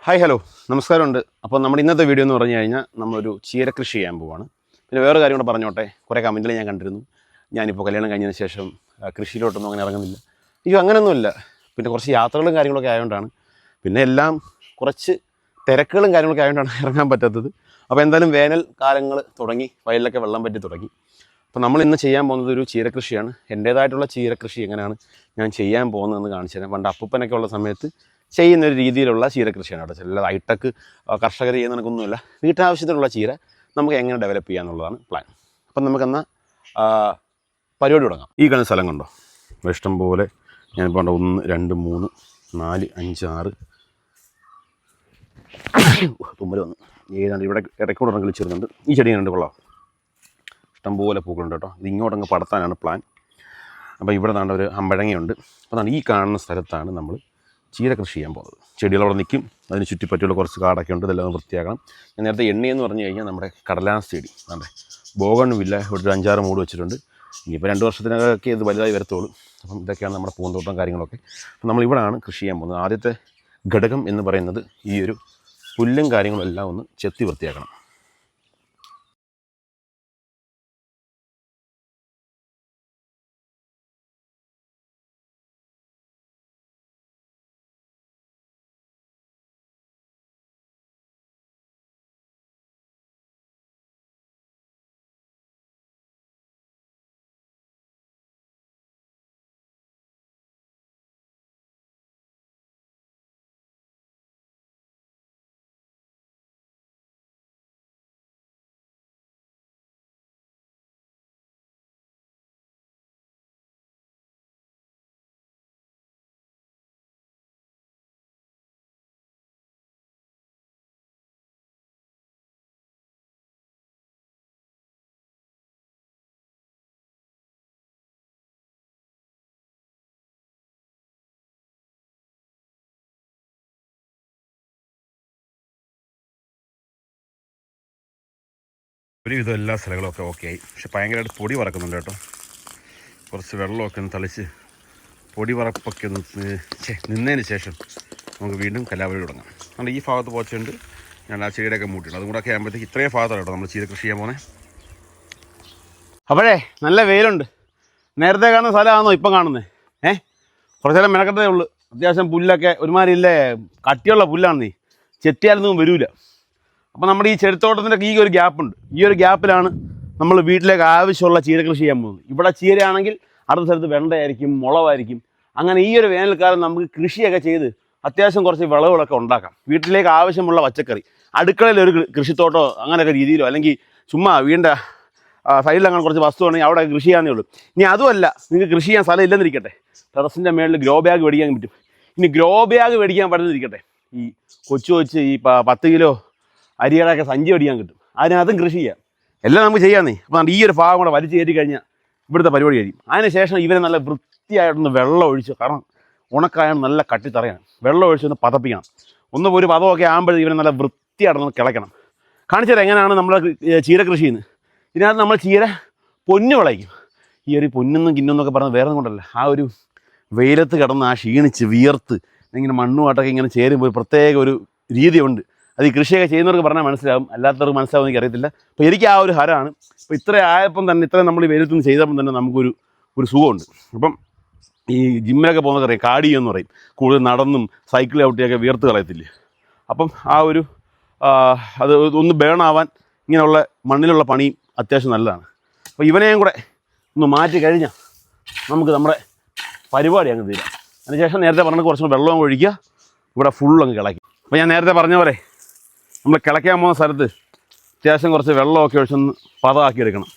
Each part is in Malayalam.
ഹായ് ഹലോ നമസ്കാരമുണ്ട്. അപ്പോൾ നമ്മുടെ ഇന്നത്തെ വീഡിയോ എന്ന് പറഞ്ഞു കഴിഞ്ഞാൽ നമ്മളൊരു ചീരകൃഷി ചെയ്യാൻ പോവാണ്. പിന്നെ വേറെ കാര്യം കൂടെ പറഞ്ഞോട്ടെ, കുറേ കമൻറ്റിൽ ഞാൻ കണ്ടിരുന്നു ഞാനിപ്പോൾ കല്യാണം കഴിഞ്ഞതിന് ശേഷം കൃഷിയിലോട്ടൊന്നും അങ്ങനെ ഇറങ്ങുന്നില്ല. അയ്യോ അങ്ങനെയൊന്നുമില്ല. പിന്നെ കുറച്ച് യാത്രകളും കാര്യങ്ങളൊക്കെ ആയതുകൊണ്ടാണ്, പിന്നെ എല്ലാം കുറച്ച് തിരക്കുകളും കാര്യങ്ങളൊക്കെ ആയതുകൊണ്ടാണ് ഇറങ്ങാൻ പറ്റാത്തത്. അപ്പോൾ എന്തായാലും വേനൽ കാലങ്ങൾ തുടങ്ങി, വയലിലൊക്കെ വെള്ളം പറ്റി തുടങ്ങി. അപ്പോൾ നമ്മൾ ഇന്ന് ചെയ്യാൻ പോകുന്നത് ഒരു ചീരകൃഷിയാണ്. എൻ്റേതായിട്ടുള്ള ചീരകൃഷി എങ്ങനെയാണ് ഞാൻ ചെയ്യാൻ പോകുന്നതെന്ന് കാണിച്ചു തരാം. പണ്ട് അപ്പൂപ്പനൊക്കെ ഉള്ള സമയത്ത് ചെയ്യുന്നൊരു രീതിയിലുള്ള ചീരകൃഷിയാണ് അവിടെ. ചില ഹൈടെക് കർഷകർ ചെയ്യുന്ന കണക്കൊന്നുമില്ല. വീട്ടാവശ്യത്തിനുള്ള ചീര നമുക്ക് എങ്ങനെ ഡെവലപ്പ് ചെയ്യാന്നുള്ളതാണ് പ്ലാൻ. അപ്പം നമുക്കെന്നാൽ പരിപാടി തുടങ്ങാം. ഈ കാണുന്ന സ്ഥലം കണ്ടോ, ഇഷ്ടം പോലെ ഞാനിപ്പോൾ 1 2 3 4 5 6 തുമ്പൽ വന്നു 7 ഇവിടെ ഇടയ്ക്കൂടെ ഉണ്ടെങ്കിൽ ചെറുതുണ്ട്. ഈ ചെടി കണ്ട് കൊള്ളാം, ഇഷ്ടംപോലെ പൂക്കളുണ്ട് കേട്ടോ. ഇത് ഇങ്ങോട്ടങ്ങ് പടത്താനാണ് പ്ലാൻ. അപ്പോൾ ഇവിടെ നാണ്ട ഒരു അമ്പഴങ്ങയുണ്ട്. അപ്പോൾ ഈ കാണുന്ന സ്ഥലത്താണ് നമ്മൾ ചീര കൃഷി ചെയ്യാൻ പോകുന്നത്. ചെടികളവിടെ നിൽക്കും, അതിന് ചുറ്റിപ്പറ്റിയുള്ള കുറച്ച് കാടൊക്കെ ഉണ്ട്, ഇതെല്ലാം വൃത്തിയാക്കണം. ഞാൻ നേരത്തെ എണ്ണയെന്ന് പറഞ്ഞു കഴിഞ്ഞാൽ നമ്മുടെ കടലാസ് ചെടി അതെ ബോഗൺവില്ല ഇവിടെ ഒരു 5-6 മൂട് വെച്ചിട്ടുണ്ട്. ഇനിയിപ്പോൾ 2 വർഷത്തിനൊക്കെ ഇത് വലുതായി വരത്തുള്ളൂ. അപ്പം ഇതൊക്കെയാണ് നമ്മുടെ പൂന്തോട്ടം കാര്യങ്ങളൊക്കെ. അപ്പം നമ്മളിവിടെയാണ് കൃഷി ചെയ്യാൻ പോകുന്നത്. ആദ്യത്തെ ഘടകം എന്ന് പറയുന്നത് ഈ ഒരു പുല്ലും കാര്യങ്ങളും എല്ലാം ഒന്ന് ചെത്തി വൃത്തിയാക്കണം. ഒരുവിധം എല്ലാ സ്ഥലങ്ങളൊക്കെ ഓക്കെ ആയി. പക്ഷെ ഭയങ്കരമായിട്ട് പൊടി പറക്കുന്നുണ്ട് കേട്ടോ. കുറച്ച് വെള്ളമൊക്കെ ഒന്ന് തളിച്ച് പൊടി പറപ്പൊക്കെ ഒന്ന് നിന്നതിന് ശേഷം നമുക്ക് വീണ്ടും കലാപരി തുടങ്ങാം. അതുകൊണ്ട് ഈ ഭാഗത്ത് പോച്ചുണ്ട്, ഞാൻ ആ ചെടിയുടെയൊക്കെ മൂട്ടിട്ടുണ്ട്. അതും കൂടെ ഒക്കെ ആകുമ്പോഴത്തേക്ക് ഇത്രയും ഭാഗത്താണ് കേട്ടോ നമ്മൾ ചീര കൃഷി ചെയ്യാൻ പോകുന്നത്. അപ്പോഴേ നല്ല വെയിലുണ്ട്. നേരത്തെ കാണുന്ന സ്ഥലമാണോ ഇപ്പം കാണുന്നത്? കുറച്ച് നേരം മെനക്കെട്ടതേ ഉള്ളൂ. അത്യാവശ്യം പുല്ലൊക്കെ ഒരുമാതിരി ഇല്ലേ, കട്ടിയുള്ള പുല്ലാണ്. നീ ചെത്തിയാലൊന്നും വരില്ല. അപ്പോൾ നമ്മുടെ ഈ ചെടിത്തോട്ടത്തിൻ്റെ ഈ ഒരു ഗ്യാപ്പുണ്ട്. ഈ ഒരു ഗ്യാപ്പിലാണ് നമ്മൾ വീട്ടിലേക്ക് ആവശ്യമുള്ള ചീര കൃഷി ചെയ്യാൻ പോകുന്നത്. ഇവിടെ ചീരയാണെങ്കിൽ അടുത്ത സ്ഥലത്ത് വെണ്ടയായിരിക്കും, മുളകായിരിക്കും. അങ്ങനെ ഈ ഒരു വേനൽക്കാലം നമുക്ക് കൃഷിയൊക്കെ ചെയ്ത് അത്യാവശ്യം കുറച്ച് വിളവുകളൊക്കെ ഉണ്ടാക്കാം. വീട്ടിലേക്ക് ആവശ്യമുള്ള പച്ചക്കറി, അടുക്കളയിൽ ഒരു കൃഷിത്തോട്ടോ അങ്ങനെയൊക്കെ രീതിയിലോ, അല്ലെങ്കിൽ ചുമ്മാ വീടിൻ്റെ സൈഡിൽ അങ്ങനെ കുറച്ച് വസ്തു ആണെങ്കിൽ അവിടെ കൃഷി ചെയ്യാനേ ഉള്ളൂ. ഇനി അതുമല്ല, നിങ്ങൾക്ക് കൃഷി ചെയ്യാൻ സ്ഥലം ഇല്ലെന്നിരിക്കട്ടെ, ടെറസിൻ്റെ മേളിൽ ഗ്രോ ബാഗ് മേടിക്കാൻ പറ്റും. ഇനി ഗ്രോ ബാഗ് മേടിക്കാൻ പറ്റുന്നിരിക്കട്ടെ, ഈ കൊച്ചു ഈ 10 കിലോ അരിയുടെയൊക്കെ സഞ്ചി മേടിക്കാൻ കിട്ടും. അതിനകത്തും കൃഷി ചെയ്യാം. എല്ലാം നമുക്ക് ചെയ്യാമെന്നേ. അപ്പോൾ ഈ ഒരു ഭാഗം കൂടെ വലിച്ചു കയറ്റി കഴിഞ്ഞാൽ ഇവിടുത്തെ പരിപാടി കഴിയും. അതിനുശേഷം ഇവരെ നല്ല വൃത്തിയായിട്ടൊന്ന് വെള്ളം ഒഴിച്ച്, കാരണം ഉണക്കായാണ് നല്ല കട്ടിത്തറയാണ്, വെള്ളം ഒഴിച്ചൊന്ന് പതപ്പിക്കണം. ഒരു പദമൊക്കെ ആകുമ്പോഴേ ഇവരെ നല്ല വൃത്തിയായിട്ടൊന്ന് കിളയ്ക്കണം. കാണിച്ചാൽ എങ്ങനെയാണ് നമ്മൾ ചീര കൃഷി ചെയ്യുന്നത്. ഇതിനകത്ത് നമ്മൾ ചീര പൊന്നു വിളയിക്കും. ഈ ഒരു പൊന്നെന്നും കിന്നൊന്നൊക്കെ പറഞ്ഞത് വേറെ കൊണ്ടല്ല, ആ ഒരു വെയിലത്ത് കിടന്ന് ആ ക്ഷീണിച്ച് വിയർത്ത് ഇങ്ങനെ മണ്ണുമായിട്ടൊക്കെ ഇങ്ങനെ ചേരുമ്പോൾ ഒരു പ്രത്യേക ഒരു രീതിയുണ്ട്. അത് ഈ കൃഷിയൊക്കെ ചെയ്യുന്നവർക്ക് പറഞ്ഞാൽ മനസ്സിലാവും, അല്ലാത്തവർക്ക് മനസ്സിലാവും എനിക്ക് അറിയത്തില്ല. അപ്പോൾ എനിക്ക് ആ ഒരു ഹരമാണ്. അപ്പോൾ ഇത്ര ആയപ്പം തന്നെ, ഇത്രയും നമ്മൾ ഈ വെയിലത്ത് നിന്ന് ചെയ്തപ്പം തന്നെ നമുക്കൊരു സുഖമുണ്ട്. അപ്പം ഈ ജിമ്മിലൊക്കെ പോകുന്നവർക്ക് അറിയാം, കാർഡിയോ എന്ന് പറയും, കൂടുതൽ നടന്നും സൈക്കിൾ ഔട്ടിയൊക്കെ വിയർത്ത് കളയത്തില്ലേ. അപ്പം ആ ഒരു അത് ഒന്ന് ബേണാവാൻ ഇങ്ങനെയുള്ള മണ്ണിലുള്ള പണിയും അത്യാവശ്യം നല്ലതാണ്. അപ്പോൾ ഇവനെയും കൂടെ ഒന്ന് മാറ്റി കഴിഞ്ഞാൽ നമുക്ക് നമ്മുടെ പരിപാടി അങ്ങ് തീരാം. അതിനുശേഷം നേരത്തെ പറഞ്ഞ കുറച്ചും വെള്ളം ഒഴിക്കുക, ഇവിടെ ഫുള്ളങ്ങ് കിളക്കി. അപ്പോൾ ഞാൻ നേരത്തെ പറഞ്ഞ പോലെ നമ്മൾ കിളയ്ക്കാൻ പോകുന്ന സ്ഥലത്ത് അത്യാവശ്യം കുറച്ച് വെള്ളമൊക്കെ ഒഴിച്ചൊന്ന് പതമാക്കി എടുക്കണം.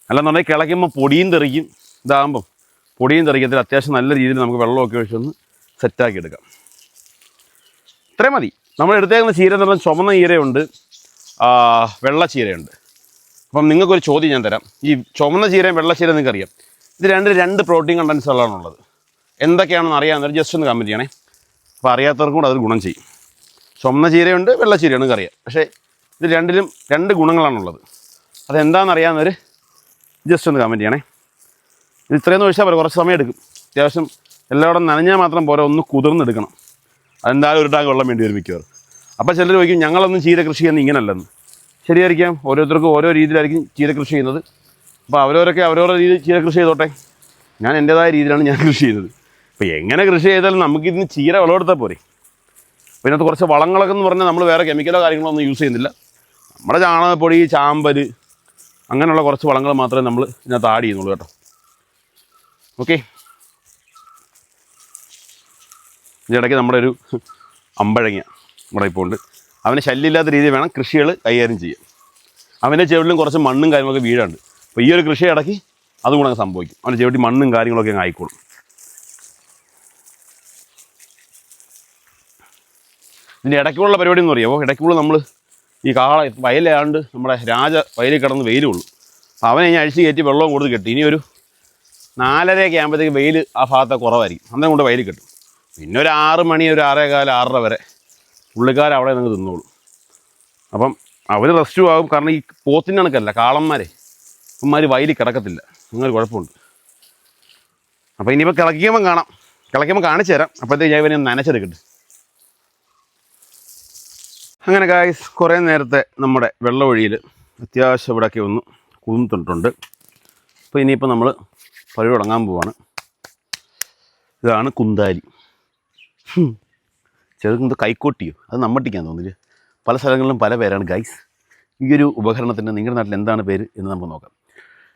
അല്ലെന്നുണ്ടെങ്കിൽ കിളയ്ക്കുമ്പോൾ പൊടിയും തെറിക്കും. ഇതാകുമ്പം പൊടിയും തെറിക്കത്തിൽ അത്യാവശ്യം നല്ല രീതിയിൽ നമുക്ക് വെള്ളമൊക്കെ ഒഴിച്ചൊന്ന് സെറ്റാക്കി എടുക്കാം. ഇത്രയും മതി. നമ്മൾ എടുത്തേക്കുന്ന ചീര എന്ന് പറഞ്ഞാൽ ചുമന്ന ചീരയുണ്ട്, വെള്ള ചീരയുണ്ട്. അപ്പം നിങ്ങൾക്കൊരു ചോദ്യം ഞാൻ തരാം. ഈ ചുമന്ന ചീരയും വെള്ള ചീരയും നിങ്ങൾക്കറിയാം, ഇത് രണ്ട് പ്രോട്ടീൻ കണ്ടൻസുകളാണുള്ളത്. എന്തൊക്കെയാണെന്ന് അറിയാവുന്നവർ ജസ്റ്റ് ഒന്ന് കമൻറ്റ് ചെയ്യണേ. അപ്പോൾ അറിയാത്തവർക്കും കൂടെ അത് ഗുണം ചെയ്യും. ചുമന്ന ചീരയുണ്ട്, വെള്ള ചീരയാണ്, നിങ്ങൾക്കറിയാം. പക്ഷേ ഇത് രണ്ടിലും 2 ഗുണങ്ങളാണുള്ളത്. അതെന്താണെന്ന് അറിയാവുന്നവർ ജസ്റ്റ് ഒന്ന് കമൻറ്റ് ചെയ്യണേ. ഇത് ഇത്രയൊന്നും ഒഴിച്ചാൽ പോലെ കുറച്ച് സമയം എടുക്കും. അത്യാവശ്യം എല്ലായിടും നനഞ്ഞാൽ മാത്രം പോരാ, ഒന്ന് കുതിർന്നെടുക്കണം. അതെന്തായാലും ഒരു ടാങ്ക് വെള്ളം വേണ്ടി വരും മിക്കവാറും. അപ്പോൾ ചിലർ ചോദിക്കും ഞങ്ങളൊന്നും ചീര കൃഷി ചെയ്യുന്നത് ഇങ്ങനല്ലെന്ന്. ശരിയായിരിക്കാം, ഓരോരുത്തർക്കും ഓരോ രീതിയിലായിരിക്കും ചീര കൃഷി ചെയ്യുന്നത്. അപ്പോൾ അവരവരൊക്കെ അവരവരുടെ രീതിയിൽ ചീര കൃഷി ചെയ്തോട്ടെ. ഞാൻ എൻ്റേതായ രീതിയിലാണ് ഞാൻ കൃഷി ചെയ്യുന്നത്. അപ്പോൾ എങ്ങനെ കൃഷി ചെയ്താലും നമുക്കിതിന് ചീര വിളവെടുത്താൽ പോരെ. അപ്പോൾ ഇതിനകത്ത് കുറച്ച് വളങ്ങളൊക്കെ എന്ന് പറഞ്ഞാൽ നമ്മൾ വേറെ കെമിക്കലോ കാര്യങ്ങളോ ഒന്നും യൂസ് ചെയ്യുന്നില്ല. നമ്മുടെ ചാണകപ്പൊടി, ചാമ്പൽ, അങ്ങനെയുള്ള കുറച്ച് വളങ്ങൾ മാത്രമേ നമ്മൾ ഇതിനകത്ത് ആഡ് ചെയ്യുന്നുള്ളൂ കേട്ടോ. ഓക്കെ, ഇതിനിടയ്ക്ക് നമ്മുടെ ഒരു അമ്പഴങ്ങ ഇവിടെ ഇപ്പോൾ ഉണ്ട്. അവന് ശല്യമില്ലാത്ത രീതിയിൽ വേണം കൃഷികൾ കൈകാര്യം ചെയ്യാൻ. അവൻ്റെ ചെവിട്ടിലും കുറച്ച് മണ്ണും കാര്യങ്ങളൊക്കെ വീഴുണ്ട്. അപ്പോൾ ഈ ഒരു കൃഷി ഇടയ്ക്ക് അതും കൂടെ സംഭവിക്കും. അവൻ്റെ ചെവിട്ടി മണ്ണും കാര്യങ്ങളൊക്കെ അങ്ങ് ആയിക്കോളും. ഇതിൻ്റെ ഇടയ്ക്കുള്ള പരിപാടി എന്ന് പറയുമോ, ഇടയ്ക്കുള്ള നമ്മൾ ഈ വയലാണ്ട് നമ്മുടെ വയലിൽ കിടന്ന് വെയിലുള്ളൂ. അപ്പോൾ അവനെ ഞാൻ അഴിച്ച് കയറ്റി വെള്ളവും കൊടുത്ത് കെട്ടി. ഇനി ഒരു 4:30 ആകുമ്പോഴത്തേക്ക് വെയിൽ ആ ഭാഗത്ത് കുറവായിരിക്കും. അന്നേരം കൊണ്ട് വയലിൽ കെട്ടും. പിന്നെ ഒരു 6 മണി, ഒരു 6:15, 6:30 വരെ പുള്ളിക്കാരൻ അവിടെ നിങ്ങൾ തിന്നോളും. അപ്പം അവർ റെസ്റ്റും ആകും. കാരണം ഈ പോത്തിൻ്റെ കണക്കല്ല, കാളന്മാരെ ഇവന്മാർ വയലിൽ കിടക്കത്തില്ല. അങ്ങനെ കുഴപ്പമുണ്ട്. അപ്പോൾ ഇനിയിപ്പോൾ കിളയ്ക്കുമ്പോൾ കാണിച്ചു തരാം. അപ്പോഴത്തേക്ക് ഞാൻ ഇവനെ നനച്ചെടുക്കട്ടെ. അങ്ങനെ ഗായ്സ്, കുറേ നേരത്തെ നമ്മുടെ വെള്ളമൊഴിയിൽ അത്യാവശ്യം ഇവിടെയൊക്കെ ഒന്ന് കുന്നിട്ടുണ്ട്. അപ്പോൾ ഇനിയിപ്പോൾ നമ്മൾ പരിപാടി തുടങ്ങാൻ പോവാണ്. ഇതാണ് കുന്താലി. ചെറുത് കൈക്കോട്ടിയോ, അത് നമ്മട്ടിക്കാൻ തോന്നില്ല. പല സ്ഥലങ്ങളിലും പല പേരാണ് ഗൈസ്. ഈ ഒരു ഉപകരണത്തിന് നിങ്ങളുടെ നാട്ടിൽ എന്താണ് പേര് എന്ന് നമുക്ക് നോക്കാം.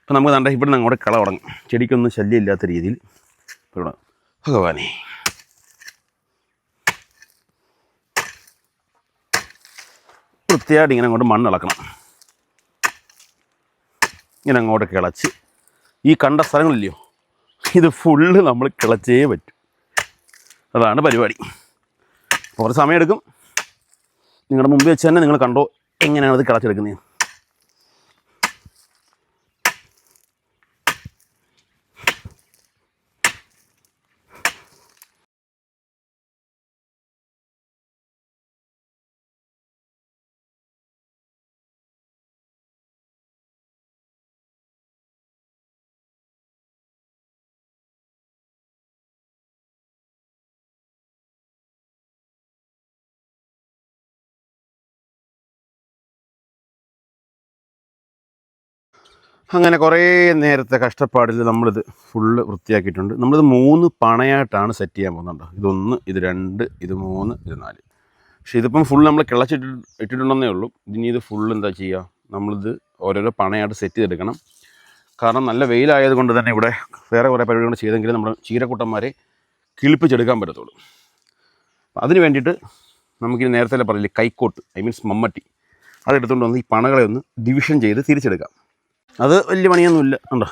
അപ്പോൾ നമുക്ക് കണ്ട ഇവിടെ നിന്ന് അങ്ങോട്ട് കള തുടങ്ങും. ചെടിക്കൊന്നും ശല്യമില്ലാത്ത രീതിയിൽ ഇവിടെ ഭഗവാനെ വൃത്തിയായിട്ട് ഇങ്ങനെ അങ്ങോട്ട് മണ്ണിളക്കണം. ഇങ്ങനെ അങ്ങോട്ട് കിളച്ച് ഈ കണ്ട സ്ഥലങ്ങളില്ലയോ, ഇത് ഫുള്ള് നമ്മൾ കിളച്ചേ പറ്റും. അതാണ് പരിപാടി. കുറച്ച് സമയമെടുക്കും. നിങ്ങളുടെ മുമ്പിൽ വെച്ച് തന്നെ നിങ്ങൾ കണ്ടോ എങ്ങനെയാണ് അത് കിളച്ചെടുക്കുന്നത്. അങ്ങനെ കുറേ നേരത്തെ കഷ്ടപ്പാടിൽ നമ്മളിത് ഫുള്ള് വൃത്തിയാക്കിയിട്ടുണ്ട്. നമ്മളിത് 3 പണയായിട്ടാണ് സെറ്റ് ചെയ്യാൻ പോകുന്നുണ്ടോ. ഇതൊന്ന്, ഇത് 2, ഇത് 3, ഇത് 4. പക്ഷേ ഇതിപ്പം ഫുൾ നമ്മൾ ഇട്ടിട്ടുണ്ടെന്നേ ഉള്ളൂ. ഇനി ഇത് ഫുള്ള് എന്താ ചെയ്യുക, നമ്മളിത് ഓരോരോ പണയായിട്ട് സെറ്റ് ചെയ്തെടുക്കണം. കാരണം നല്ല വെയിലായത് കൊണ്ട് തന്നെ ഇവിടെ വേറെ കുറേ പരിപാടികൾ ചെയ്തെങ്കിലും നമ്മുടെ ചീരക്കുട്ടന്മാരെ കിളിപ്പിച്ചെടുക്കാൻ പറ്റത്തുള്ളൂ. അതിന് വേണ്ടിയിട്ട് നമുക്കിനി നേരത്തെ പറയില്ലേ കൈക്കോട്ട്, മീൻസ് മമ്മട്ടി, അതെടുത്തുകൊണ്ട് വന്ന് ഈ പണകളെ ഒന്ന് ഡിവിഷൻ ചെയ്ത് തിരിച്ചെടുക്കാം. അത് വലിയ പണിയൊന്നുമില്ല. ഉണ്ടോ,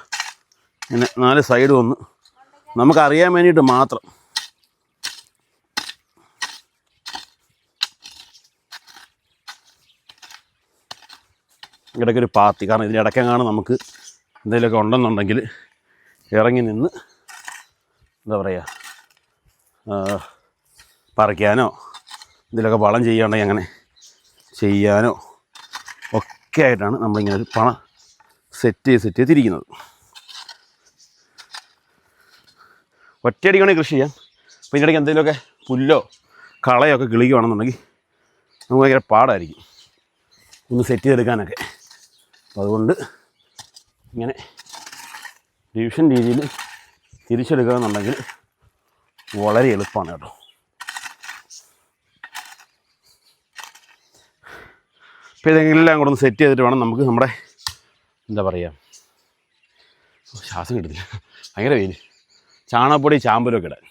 ഇങ്ങനെ 4 സൈഡും ഒന്ന് നമുക്കറിയാൻ വേണ്ടിയിട്ട് മാത്രം. ഇടയ്ക്കൊരു പാത്തി, കാരണം ഇതിലിടയ്ക്കെങ്ങാണ് നമുക്ക് എന്തെങ്കിലുമൊക്കെ ഉണ്ടെന്നുണ്ടെങ്കിൽ ഇറങ്ങി നിന്ന് എന്താ പറയുക, പറിക്കാനോ ഇതിലൊക്കെ വളം ചെയ്യാണ്ടെങ്കിൽ അങ്ങനെ ചെയ്യാനോ ഒക്കെ ആയിട്ടാണ് നമ്മളിങ്ങനെ ഒരു പണ സെറ്റ് ചെയ്തിരിക്കുന്നത്. ഒറ്റയടിക്കാണെങ്കിൽ കൃഷി ചെയ്യാം. അപ്പോൾ ഇതിനിടയ്ക്ക് എന്തെങ്കിലുമൊക്കെ പുല്ലോ കളയൊക്കെ കിളിക്കുകയാണെന്നുണ്ടെങ്കിൽ നമുക്ക് ഭയങ്കര പാടായിരിക്കും ഒന്ന് സെറ്റ് ചെയ്തെടുക്കാനൊക്കെ. അപ്പോൾ അതുകൊണ്ട് ഇങ്ങനെ ഡിവിഷൻ രീതിയിൽ തിരിച്ചെടുക്കുക എന്നുണ്ടെങ്കിൽ വളരെ എളുപ്പമാണ് കേട്ടോ. അപ്പോൾ ഇതെല്ലാം കൂടെ ഒന്ന് സെറ്റ് ചെയ്തിട്ട് വേണം നമുക്ക് നമ്മുടെ എന്താ പറയുക, ശ്വാസം കിട്ടുന്നില്ല, ഭയങ്കര വെയിൽ, ചാണകപ്പൊടി ചാമ്പലൊക്കെ ഇടാൻ.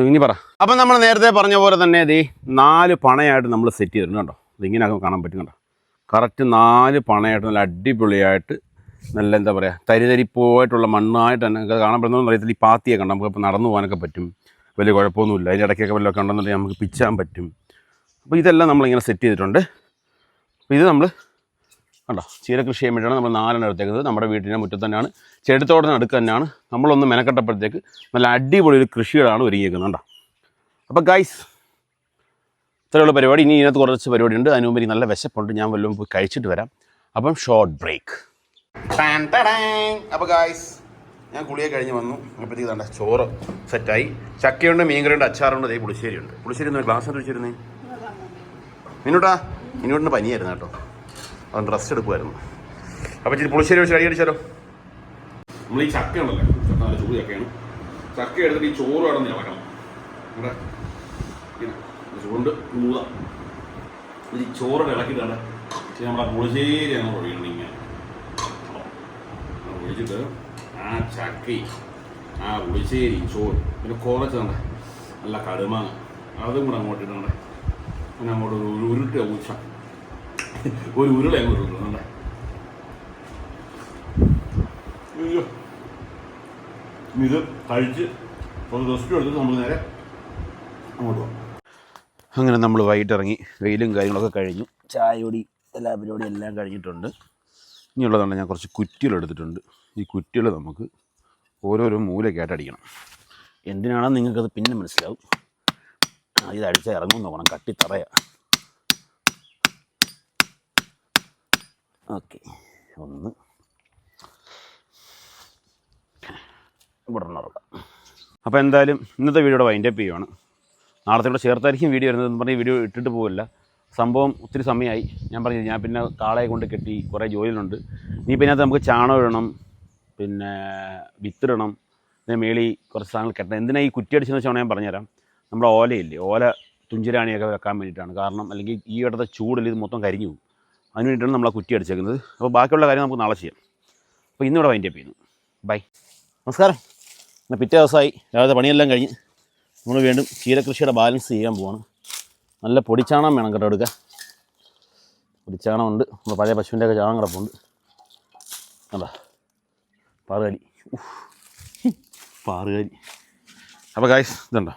ഇനി പറ. അപ്പം നമ്മൾ നേരത്തെ പറഞ്ഞ പോലെ തന്നെ ഇത് 4 പണയായിട്ട് നമ്മൾ സെറ്റ് ചെയ്തിട്ടുണ്ട് കേട്ടോ. ഇതിങ്ങനെ കാണാൻ പറ്റും കേട്ടോ. കറക്റ്റ് 4 പണയായിട്ട് നല്ല അടിപൊളിയായിട്ട് നല്ല എന്താ പറയുക തരിതരിപ്പോയിട്ടുള്ള മണ്ണായിട്ട് തന്നെ കാണാൻ പറ്റുന്നതെന്ന് അറിയത്തില്ല. ഈ പാത്തിയൊക്കെ ഉണ്ട്, നമുക്കിപ്പോൾ നടന്നു പോകാനൊക്കെ പറ്റും, വലിയ കുഴപ്പമൊന്നുമില്ല. അതിൻ്റെ ഇടയ്ക്കൊക്കെ വല്ലതൊക്കെ ഉണ്ടെന്നുണ്ടെങ്കിൽ നമുക്ക് പിച്ചാൻ പറ്റും. അപ്പോൾ ഇതെല്ലാം നമ്മളിങ്ങനെ സെറ്റ് ചെയ്തിട്ടുണ്ട്. അപ്പോൾ ഇത് നമ്മൾ കണ്ടോ ചീര കൃഷി ചെയ്യാൻ വേണ്ടിയിട്ടാണ് നമ്മൾ 4 എടുത്തേക്കുന്നത്. നമ്മുടെ വീട്ടിൻ്റെ മുറ്റത്ത് തന്നെയാണ്, ചെടിത്തോടത്തിന് അടുക്ക് തന്നെയാണ്. നമ്മളൊന്ന് മെനക്കെട്ടപ്പോഴത്തേക്ക് നല്ല അടിപൊളി ഒരു കൃഷികളാണ് ഒരുങ്ങിയിരിക്കുന്നത് കേട്ടോ. അപ്പോൾ ഗൈസ് ഇത്രയുള്ള പരിപാടി. ഇനി ഇതിനകത്ത് കുറച്ച് പരിപാടി ഉണ്ട്. അതിന് മുമ്പ് എനിക്ക് നല്ല വിശപ്പുണ്ട്, ഞാൻ വല്ലതും പോയി കഴിച്ചിട്ട് വരാം. അപ്പം ഷോർട്ട് ബ്രേക്ക്. അപ്പോൾ ഗൈസ് ഞാൻ കുളിയൊക്കെ കഴിഞ്ഞ് വന്നു. അപ്പോഴത്തേക്ക് തണ്ട ചോറ് സെറ്റായി. ചക്കയുണ്ട്, മീൻകറിയുണ്ട്, അച്ചാറുണ്ട്, ദേ പുളിശ്ശേരിയുണ്ട്. പുളിശ്ശേരി ഒന്ന് ഗ്ലാസ് എടുത്ത് വെച്ചിരുന്നേ. മിന്നൂട്ടാ, മിന്നൂട്ടിന് പനിയായിരുന്നു കേട്ടോ, അതുകൊണ്ട് റെസ്റ്റ് എടുക്കുമായിരുന്നു. അപ്പോൾ ഇച്ചിരി പുളിശ്ശേരി വെച്ച് കൈ അടിച്ചാലോ? നമ്മൾ ഈ ചക്ക ഉണ്ടല്ലോ, ചക്ക നല്ല ചൂട് ചക്കയാണ്. ചക്ക എടുത്തിട്ട് ഈ ചോറ് കടന്ന് ഇളക്കണം. ഇവിടെ ചൂടുണ്ട് മൂത ഈ ചോറ് ഇളക്കിയിട്ടാണ് നമ്മുടെ പുളിശ്ശേരി അങ്ങ് ഒഴിക്കണം. ഇങ്ങനെ ഒഴിച്ചിട്ട് ആ ചക്കയും ആ പുളിശ്ശേരി ചോറ് പിന്നെ കുറച്ച് തന്നെ നല്ല കടുമാങ്ങ അതും കൂടെ അങ്ങോട്ട് ഇടണ്ടേ. പിന്നെ അങ്ങോട്ട് ഒരു ഉരുട്ട ഉച്ച ഒരു ഉരുള അങ്ങോട്ട് ഇടണ്ടേ. അയ്യോ, ഇത് കഴിച്ച് ഒന്ന് റെസ്റ്റ് എടുത്തിട്ട് നമുക്ക് നേരെ അങ്ങോട്ട് പോകാം. അങ്ങനെ നമ്മൾ വൈകിട്ട് ഇറങ്ങി. വെയിലും കാര്യങ്ങളൊക്കെ കഴിഞ്ഞു. ചായയോടി എല്ലാ പരിപാടിയും എല്ലാം കഴിഞ്ഞിട്ടുണ്ട്. ഇനിയുള്ളതാണ് ഞാൻ കുറച്ച് കുറ്റികൾ എടുത്തിട്ടുണ്ട്. ഈ കുറ്റികൾ നമുക്ക് ഓരോരോ മൂലയ്ക്കായിട്ട് അടിക്കണം. എന്തിനാണെന്ന് നിങ്ങൾക്കത് പിന്നെ മനസ്സിലാവും. ഇത് അടിച്ചാൽ ഇറങ്ങും നോക്കണം. കട്ടിത്തറയാ. ഓക്കെ, ഒന്ന് ഇവിടെ നടക്കാം. അപ്പോൾ എന്തായാലും ഇന്നത്തെ വീഡിയോയുടെ വൈൻഡപ്പ് ചെയ്യുവാണ്. നാളത്തെ കൂടെ ചേർത്തായിരിക്കും വീഡിയോ വരുന്നതെന്ന് പറഞ്ഞ് വീഡിയോ ഇട്ടിട്ട് പോകില്ല. സംഭവം ഒത്തിരി സമയമായി. ഞാൻ പറഞ്ഞു ഞാൻ പിന്നെ കാളയെ കൊണ്ട് കെട്ടി കുറേ ജോലികളുണ്ട്. ഇനി പിന്നെ നമുക്ക് ചാണകം ഇടണം, പിന്നെ വിത്തിടണം, പിന്നെ മേളി കുറച്ച് സാധനങ്ങൾ കെട്ടണം. എന്തിനാണ് ഈ കുറ്റി അടിച്ചെന്ന് വെച്ചാൽ ഞാൻ പറഞ്ഞുതരാം. നമ്മുടെ ഓലയില്ലേ, ഓല തുഞ്ചിരാണിയൊക്കെ വെക്കാൻ വേണ്ടിയിട്ടാണ്. കാരണം അല്ലെങ്കിൽ ഈ ഇടത്തെ ചൂടിൽ ഇത് മൊത്തം കരിഞ്ഞു പോകും. അതിന് വേണ്ടിയിട്ടാണ് നമ്മൾ ആ കുറ്റി അടിച്ചേക്കുന്നത്. അപ്പോൾ ബാക്കിയുള്ള കാര്യം നമുക്ക് നാളെ ചെയ്യാം. അപ്പോൾ ഇന്നിവിടെ വൈൻഡപ്പ് ചെയ്യുന്നു. ബൈ, നമസ്കാരം. എന്നാൽ പിറ്റേ ദിവസമായി രാവിലത്തെ പണിയെല്ലാം കഴിഞ്ഞ് നമ്മൾ വീണ്ടും ചീരകൃഷിയുടെ ബാലൻസ് ചെയ്യാൻ പോവാണ്. നല്ല പൊടിച്ചാണം വേണം കേട്ടോ എടുക്കാൻ. പൊടിച്ചാണമുണ്ട്, നമ്മുടെ പഴയ പശുവിൻ്റെയൊക്കെ ചാണം കിടപ്പുണ്ട്. അതാ പാറുകാലി, പാറുകാലി. അപ്പോൾ ഗായ്സ് ഇതുണ്ടോ,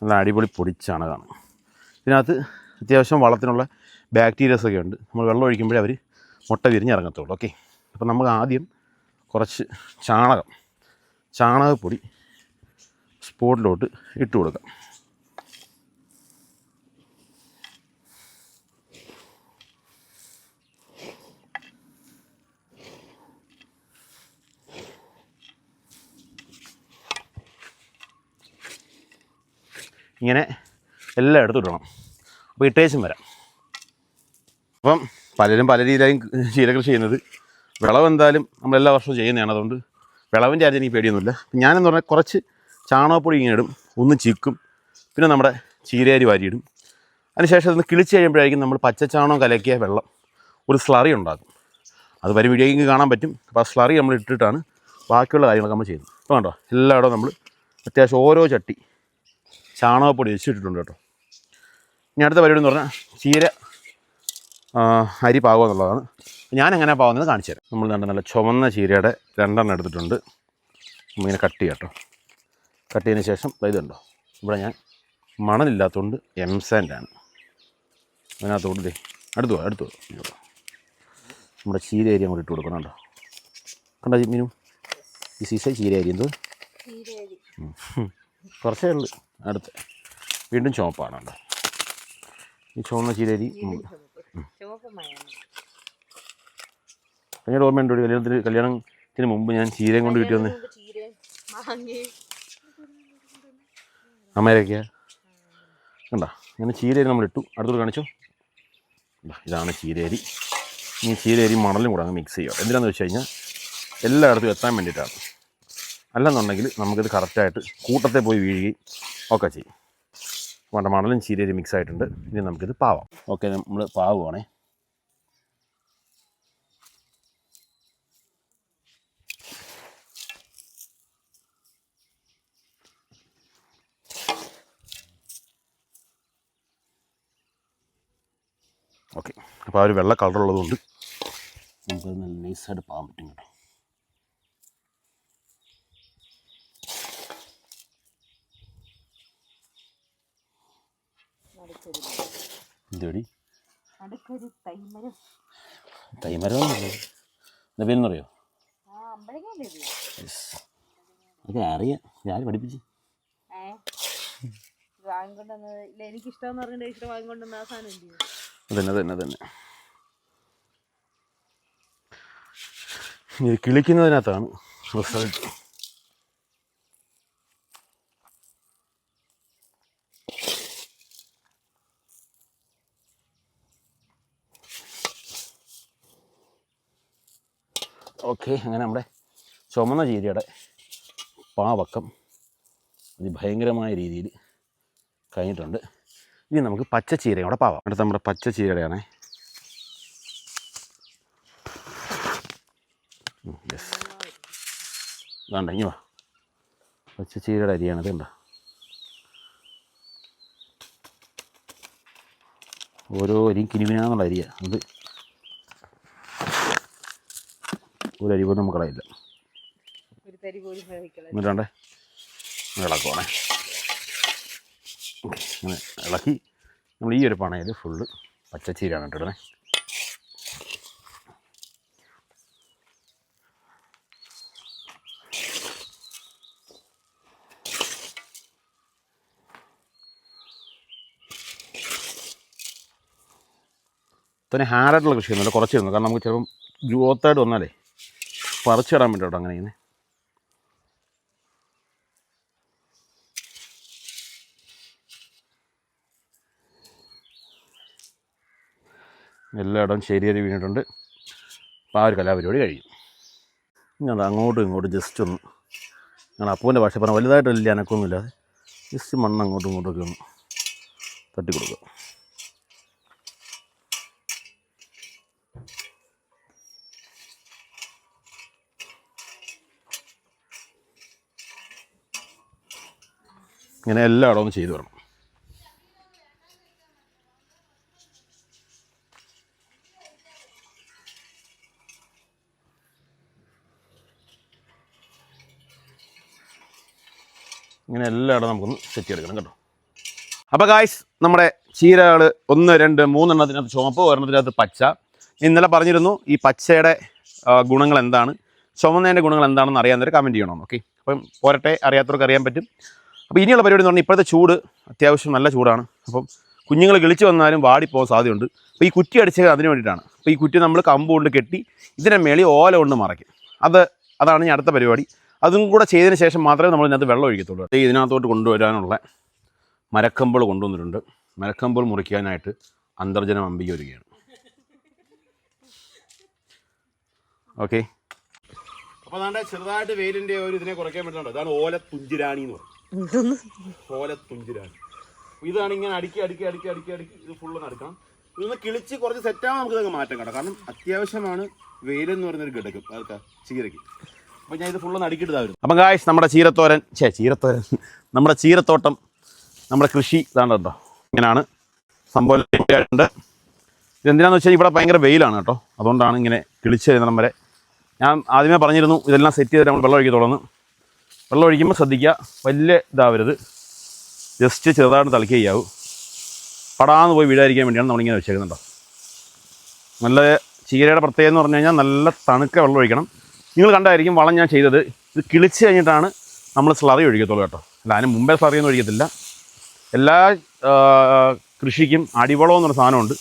നല്ല അടിപൊളി പൊടിച്ചാണകമാണ്. ഇതിനകത്ത് അത്യാവശ്യം വളത്തിനുള്ള ബാക്ടീരിയസൊക്കെ ഉണ്ട്. നമ്മൾ വെള്ളം ഒഴിക്കുമ്പോഴേ അവർ മുട്ട വിരിഞ്ഞിറങ്ങത്തുള്ളൂ. ഓക്കെ, അപ്പോൾ നമുക്ക് ആദ്യം കുറച്ച് ചാണകപ്പൊടി സ്പോട്ടിലോട്ട് ഇട്ട് കൊടുക്കാം. ഇങ്ങനെ എല്ലായിടത്തും ഇടണം. അപ്പോൾ ഇട്ടേച്ചും വരാം. അപ്പം പലരും പല രീതിയിലായും ചീരകൃഷി ചെയ്യുന്നത്. വിളവ് എന്തായാലും നമ്മളെല്ലാ വർഷവും ചെയ്യുന്നതാണ്. അതുകൊണ്ട് വിളവിൻ്റെ കാര്യം എനിക്ക് പേടിയൊന്നുമില്ല. ഞാനെന്ന് പറഞ്ഞാൽ കുറച്ച് ചാണകപ്പൊടി ഇങ്ങനെ ഇടും, ഒന്ന് ചിക്കും, പിന്നെ നമ്മുടെ ചീരയരി വാരിയിടും. അതിനുശേഷം അതൊന്ന് കിളിച്ച് കഴിയുമ്പോഴായിരിക്കും നമ്മൾ പച്ചച്ചാണകം കലക്കിയ വെള്ളം ഒരു സ്ലറി ഉണ്ടാക്കും. അത് വരും വീഡിയോയ്ക്ക് കാണാൻ പറ്റും. അപ്പോൾ ആ സ്ലറി നമ്മൾ ഇട്ടിട്ടാണ് ബാക്കിയുള്ള കാര്യങ്ങളൊക്കെ നമ്മൾ ചെയ്യുന്നത്. അപ്പോൾ കണ്ടോ, എല്ലായിടവും നമ്മൾ അത്യാവശ്യം ഓരോ ചട്ടി ചാണകപ്പൊടി വെച്ചിട്ടിട്ടുണ്ട് കേട്ടോ. ഇനി അടുത്ത പരിപാടി എന്ന് പറഞ്ഞാൽ ചീര അരി പാകുക എന്നുള്ളതാണ്. ഞാനെങ്ങനെ പാകുന്നത് കാണിച്ചു തരാം. നമ്മൾ നല്ല ചുവന്ന ചീരയുടെ 2 എണ്ണം എടുത്തിട്ടുണ്ട്. നമ്മളിങ്ങനെ കട്ട് ചെയ്യാം കേട്ടോ. കട്ട് ചെയ്തതിന് ശേഷം ഇതുണ്ടോ, ഇവിടെ ഞാൻ മണലില്ലാത്തതുകൊണ്ട് എംസാൻഡാണ് അതിനകത്തോട്ട് അടുത്തു നമ്മുടെ ചീര അരി അങ്ങോട്ട് ഇട്ട് കൊടുക്കണം കേട്ടോ. കണ്ടോ മീനു, ഈ സീസ ചീര അരി എന്തോ കുറച്ചേ ഉള്ളൂ. അടുത്ത് വീണ്ടും ചുവപ്പാണ് കേട്ടോ. ഈ ചുവന്ന ചീര അരി ഭയങ്കര ഓർമ്മയുണ്ട്. കല്യാണത്തിന് മുമ്പ് ഞാൻ ചീരയും കൊണ്ട് വീട്ടിൽ വന്ന് അമ്മയൊക്കെ കണ്ടോ. അങ്ങനെ ചീരയരി നമ്മളിട്ടു. അടുത്തോട്ട് കാണിച്ചോ. ഇതാണ് ചീരയരി. ഈ ചീരയരി മണലും കൂടെ അങ്ങ് മിക്സ് ചെയ്യുക. എന്തിനാണെന്ന് വെച്ച് കഴിഞ്ഞാൽ എല്ലായിടത്തും എത്താൻ വേണ്ടിയിട്ടാണ്. അല്ലെന്നുണ്ടെങ്കിൽ നമുക്കിത് കറക്റ്റായിട്ട് കൂട്ടത്തെ പോയി വീഴുകയും ഒക്കെ ചെയ്യും. വേണ്ട, മണലും ചീരയരി മിക്സ് ആയിട്ടുണ്ട്. ഇനി നമുക്കിത് പാവാം. ഓക്കെ, നമ്മൾ പാവുകയാണേ. ഓക്കെ, അപ്പോൾ ആ ഒരു വെള്ള കളറുള്ളതുകൊണ്ട് നമുക്കത് നല്ല നൈസായിട്ട് പാകാൻ പറ്റും കേട്ടോ. എന്തേടി തൈമരം എന്താ പേരെന്നറിയോ? അതൊക്കെ അറിയാം, ഞാൻ പഠിപ്പിച്ച്. തന്നെ ഇത് കിളിക്കുന്നതിനകത്താണ് റിസൾട്ട്. ഓക്കെ, അങ്ങനെ നമ്മുടെ ചുമന്ന ചീരയുടെ പാവക്കം അതിഭയങ്കരമായ രീതിയിൽ കഴിഞ്ഞിട്ടുണ്ട്. ഇനി നമുക്ക് പച്ചച്ചീരയും കൂടെ പാവാം. അടുത്ത നമ്മുടെ പച്ചച്ചീരയുടെയാണേ. യെസ്, വേണ്ട ഇനി വാ. പച്ചച്ചീരയുടെ അരിയാണത്. ഉണ്ടോ ഓരോ അരിയും കിനിവിനാന്നുള്ള അരിയാണ് അത്. ഒരു അരി പോലും നമുക്ക് കളയില്ല. എന്നിട്ടാണ്ടേ ഇളക്കുവാണേ. അങ്ങനെ ഇളക്കി നമ്മൾ ഈ ഒരു പണയിൽ ഫുള്ള് പച്ചച്ചീരയാണ് ഇട്ടിടണേ. തന്നെ ഹാർഡായിട്ടുള്ള കൃഷിയൊന്നുമില്ല, കുറച്ചിരുന്നു. കാരണം നമുക്ക് ചിലപ്പം ഗ്രോത്തായിട്ട് വന്നാലേ പറിച്ചിടാൻ വേണ്ടി കേട്ടോ അങ്ങനെ ഇങ്ങനെ. എല്ലായിടവും ശരിയരി വീണിട്ടുണ്ട്. അപ്പോൾ ആ ഒരു കലാപരിപാടി കഴിയും. ഇനി അത് അങ്ങോട്ടും ഇങ്ങോട്ടും ജസ്റ്റ് ഒന്ന്, ഞങ്ങൾ അപ്പൂൻ്റെ ഭാഷ പറഞ്ഞാൽ വലുതായിട്ട് വലിയ അനക്കൊന്നുമില്ലാതെ ജസ്റ്റ് മണ്ണ് അങ്ങോട്ടും ഇങ്ങോട്ടൊക്കെ ഒന്ന് തട്ടിക്കൊടുക്കുക. ഇങ്ങനെ എല്ലായിടവും ഒന്ന് ചെയ്തു വരണം. ഇങ്ങനെ എല്ലായിടവും നമുക്കൊന്ന് സെറ്റ് ചെയ്തെടുക്കണം കേട്ടോ. അപ്പോൾ ഗായ്സ്, നമ്മുടെ ചീരകൾ 1, 2, 3 എണ്ണത്തിനകത്ത് ചുമപ്പ്, ഒരെണ്ണത്തിനകത്ത് പച്ച. ഇന്നലെ പറഞ്ഞിരുന്നു ഈ പച്ചയുടെ ഗുണങ്ങൾ എന്താണ്, ചുമന്നതിൻ്റെ ഗുണങ്ങൾ എന്താണെന്ന് അറിയാവുന്നവർ കമൻറ്റ് ചെയ്യണം. ഓക്കെ, അപ്പം പോരട്ടെ, അറിയാത്തവർക്ക് അറിയാൻ പറ്റും. അപ്പോൾ ഇനിയുള്ള പരിപാടി എന്ന് പറഞ്ഞാൽ ഇപ്പോഴത്തെ ചൂട് അത്യാവശ്യം നല്ല ചൂടാണ്. അപ്പം കുഞ്ഞുങ്ങൾ കിളിച്ച് വന്നാലും വാടിപ്പോകാൻ സാധ്യതയുണ്ട്. അപ്പോൾ ഈ കുറ്റി അടിച്ചത് അതിന് വേണ്ടിയിട്ടാണ്. അപ്പോൾ ഈ കുറ്റി നമ്മൾ കമ്പ് കൊണ്ട് കെട്ടി ഇതിനെ മേളിൽ ഓല കൊണ്ട് മറയ്ക്കും. അതാണ് ഞാൻ അടുത്ത പരിപാടി. അതും കൂടെ ചെയ്തതിന് ശേഷം മാത്രമേ നമ്മൾ ഇതിനകത്ത് വെള്ളം ഒഴിക്കത്തുള്ളൂ. ഇതിനകത്തോട്ട് കൊണ്ടുവരാനുള്ള മരക്കമ്പുകൾ കൊണ്ടുവന്നിട്ടുണ്ട്. മരക്കമ്പുകൾ മുറിക്കാനായിട്ട് അന്തർജനം അമ്പിക വരികയാണ്. ഓക്കെ, അപ്പോൾ അതാണ്ട് ചെറുതായിട്ട് വെയിലിൻ്റെ ഒരു ഇതിനെ കുറയ്ക്കാൻ പറ്റുന്നുണ്ട്. അതാണ് ഓലത്തുഞ്ചിരാണി എന്ന് പറയും. ഓലത്തുഞ്ചിരാണി. ഇതാണ് ഇങ്ങനെ അടുക്കി ഇത് ഫുള്ള് നടക്കണം. ഇതൊന്ന് കിളിച്ച് കുറച്ച് സെറ്റാകാൻ നമുക്കിതൊക്കെ മാറ്റം കേട്ടോ. കാരണം അത്യാവശ്യമാണ് വെയിലെന്ന് പറയുന്നൊരു ഘടകം ആൾക്കാർ ചീരയ്ക്ക്. അപ്പോൾ ഞാൻ ഇത് ഫുള്ളൊന്ന് അടുക്കിയിട്ട് ഇതായിരുന്നു. അപ്പം ഗായ്സ്, നമ്മുടെ ചീരത്തോരൻ നമ്മുടെ ചീരത്തോട്ടം, നമ്മുടെ കൃഷി ഇതാണ്ട് കേട്ടോ. ഇങ്ങനെയാണ് സംഭവം. ഇതെന്തിനാന്ന് വെച്ചാൽ ഇവിടെ ഭയങ്കര വെയിലാണ് കേട്ടോ. അതുകൊണ്ടാണ് ഇങ്ങനെ കിളിച്ച് വരുന്നിടം വരെ. ഞാൻ ആദ്യമേ പറഞ്ഞിരുന്നു ഇതെല്ലാം സെറ്റ് ചെയ്തിട്ട് നമ്മൾ വെള്ളം ഒഴിക്കത്തുള്ളൂ. വെള്ളം ഒഴിക്കുമ്പോൾ ശ്രദ്ധിക്കുക, വലിയ ഇതാവരുത്, ജസ്റ്റ് ചെറുതായിട്ട് തളിക്കുക ചെയ്യാവൂ. പടാന്ന് പോയി വീഴാതിരിക്കാൻ വേണ്ടിയാണ് നമ്മളിങ്ങനെ വെച്ചേക്കുന്നുണ്ടോ. നല്ല ചീരയുടെ പ്രത്യേകത എന്ന് പറഞ്ഞു കഴിഞ്ഞാൽ നല്ല തണുക്ക വെള്ളം ഒഴിക്കണം. നിങ്ങൾ കണ്ടായിരിക്കും വളം ഞാൻ ചെയ്തത്. ഇത് കിളിച്ച് കഴിഞ്ഞിട്ടാണ് നമ്മൾ സ്ലറി ഒഴിക്കത്തുള്ളൂ കേട്ടോ. അല്ല, അതിന് മുമ്പേ സ്ലറിയൊന്നും ഒഴിക്കത്തില്ല. എല്ലാ കൃഷിക്കും അടിവളം എന്നൊരു സാധനമുണ്ട്.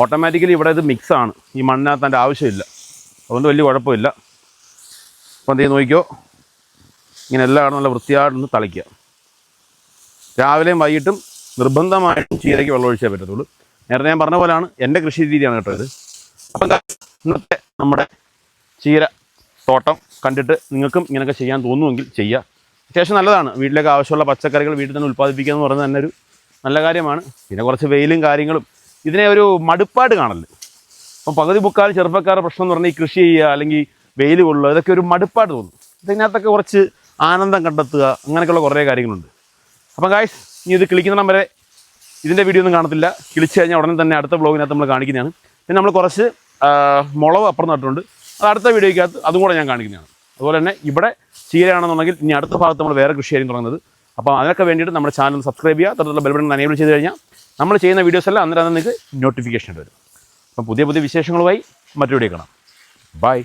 ഓട്ടോമാറ്റിക്കലി ഇവിടെ ഇത് മിക്സാണ്. ഈ മണ്ണിനകത്ത് അതിൻ്റെ ആവശ്യമില്ല. അതുകൊണ്ട് വലിയ കുഴപ്പമില്ല. അപ്പോൾ എന്ത് നോക്കിയോ, ഇങ്ങനെ എല്ലാവരും നല്ല വൃത്തിയായിട്ടൊന്ന് തളിക്കുക. രാവിലെയും വൈകിട്ടും നിർബന്ധമായിട്ടും ചീരയ്ക്ക് വെള്ളം ഒഴിച്ചേ പറ്റത്തുള്ളൂ. നേരത്തെ ഞാൻ പറഞ്ഞ പോലെയാണ് എൻ്റെ കൃഷി രീതിയാണ് കേട്ടോ ഇത്. അപ്പം ഇന്നത്തെ നമ്മുടെ ചീര തോട്ടം കണ്ടിട്ട് നിങ്ങൾക്കും ഇങ്ങനെയൊക്കെ ചെയ്യാൻ തോന്നുമെങ്കിൽ ചെയ്യുക. അത്യാവശ്യം നല്ലതാണ്. വീട്ടിലേക്ക് ആവശ്യമുള്ള പച്ചക്കറികൾ വീട്ടിൽ തന്നെ ഉൽപ്പാദിപ്പിക്കുക എന്ന് പറയുന്നത് തന്നെ ഒരു നല്ല കാര്യമാണ്. പിന്നെ കുറച്ച് വെയിലും കാര്യങ്ങളും ഇതിനെ ഒരു മടുപ്പായിട്ട് കാണല്ലേ. അപ്പം പകുതി മുക്കാൽ ചെറുപ്പക്കാരുടെ പ്രശ്നം എന്ന് പറഞ്ഞാൽ ഈ കൃഷി ചെയ്യുക അല്ലെങ്കിൽ വെയിൽ കൊള്ളുക, ഇതൊക്കെ ഒരു മടുപ്പായിട്ട് തോന്നും. ഇതിനകത്തൊക്കെ കുറച്ച് ആനന്ദം കണ്ടെത്തുക, അങ്ങനെയൊക്കെയുള്ള കുറേ കാര്യങ്ങളുണ്ട്. അപ്പം ഗായ്സ്, ഇനി ഇത് കിളിക്കുന്നിടം വരെ ഇതിൻ്റെ വീഡിയോ ഒന്നും കാണത്തില്ല. കിളിച്ച് കഴിഞ്ഞാൽ ഉടനെ തന്നെ അടുത്ത ബ്ലോഗിനകത്ത് നമ്മൾ കാണിക്കുന്നതാണ്. പിന്നെ നമ്മൾ കുറച്ച് മുളക് അപ്പുറം നട്ടിട്ടുണ്ട്. അത് അടുത്ത വീഡിയോയ്ക്കകത്ത് അതും കൂടെ ഞാൻ കാണിക്കുന്നതാണ്. അതുപോലെ തന്നെ ഇവിടെ ചീരയാണെന്നുണ്ടെങ്കിൽ ഇനി അടുത്ത ഭാഗത്ത് നമ്മൾ വേറെ കൃഷിയായിരിക്കും തുടങ്ങുന്നത്. അപ്പോൾ അതിനൊക്കെ വേണ്ടിയിട്ട് നമ്മുടെ ചാനൽ സബ്സ്ക്രൈബ് ചെയ്യുക. തൊട്ടുള്ള ബെൽ ബട്ടൺ എനേബിൾ ചെയ്ത് കഴിഞ്ഞാൽ നമ്മൾ ചെയ്യുന്ന വീഡിയോസ് എല്ലാം അന്നേരം നിങ്ങൾക്ക് നോട്ടിഫിക്കേഷൻ വരും. അപ്പം പുതിയ വിശേഷങ്ങളുമായി മറ്റു വീഡിയോ കാണാം. ബൈ.